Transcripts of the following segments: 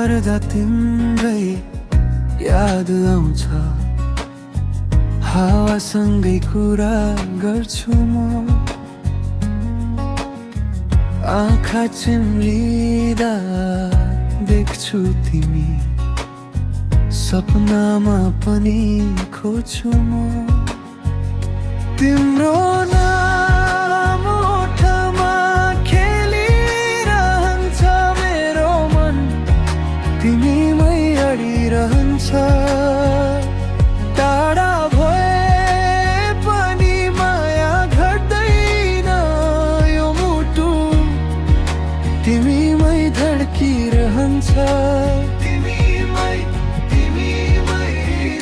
पर्दा तिम्रै याद आउँछ, हावासँगै कुरा गर्छु म। आँखा चिम्लिँदा देख्छु तिमी, सपनामा पनि खोज्छु म। तिम्रो नाम ओठमा खेलिरहन्छ मेरो मन, तिमीमै अडिरहन्छ। टाढा भए पनि माया घट्दैन यो मुटु, तिमीमै धड्किरहन्छ, तिमीमै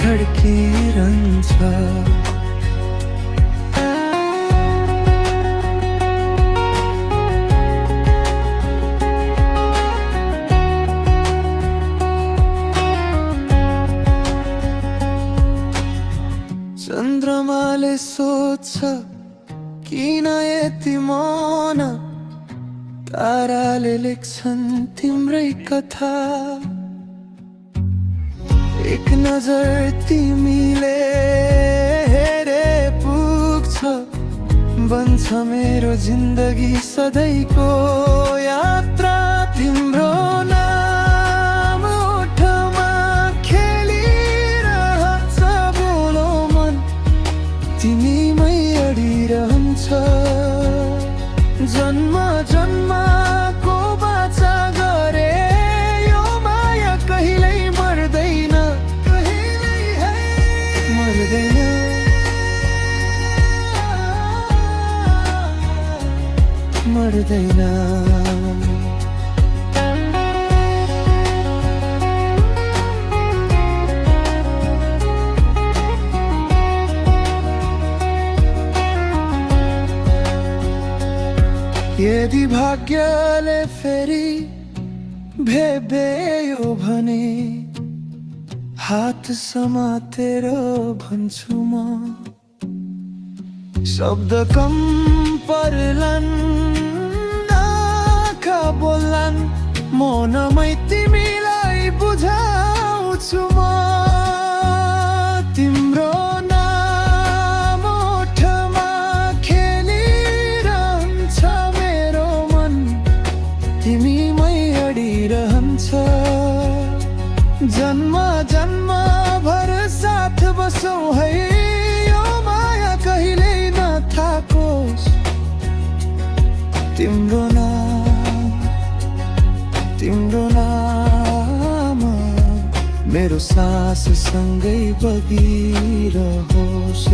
धड्किरहन्छ। चन्द्रमाले सोध्छ किन यति मौन, ताराले लेख्छन् तिम्रै कथा। एक नजर तिमीले हेरे पुग्छ, बन्छ मेरो जिन्दगी सधैँको यात्रा। तिम्रो नाम ओठमा खेलिरहन्छ बोलो मन, तिमीमै अडिरहन्छ। जन्म जन्मको बाचा गरे यो माया कहिल्यै मर्दैन, मर्दैन, मर्दैन। यदि भाग्यले फेरि भेट्यो भने हात समातेर भन्छु म। शब्द कम पर्लान्, आँखा बोल्लान्, मौनमै तिमीलाई बुझाउँछु म। तिम्रो नाम ओठमा खेलिरहन्छ मेरो मन, तिमीमै अडिरहन्छ। जन्म जन्म भर साथ बसौँ है, यो माया कहिल्यै नथाकोस्। तिम्रो नाम मेरो सास सँगै बगिरहोस्।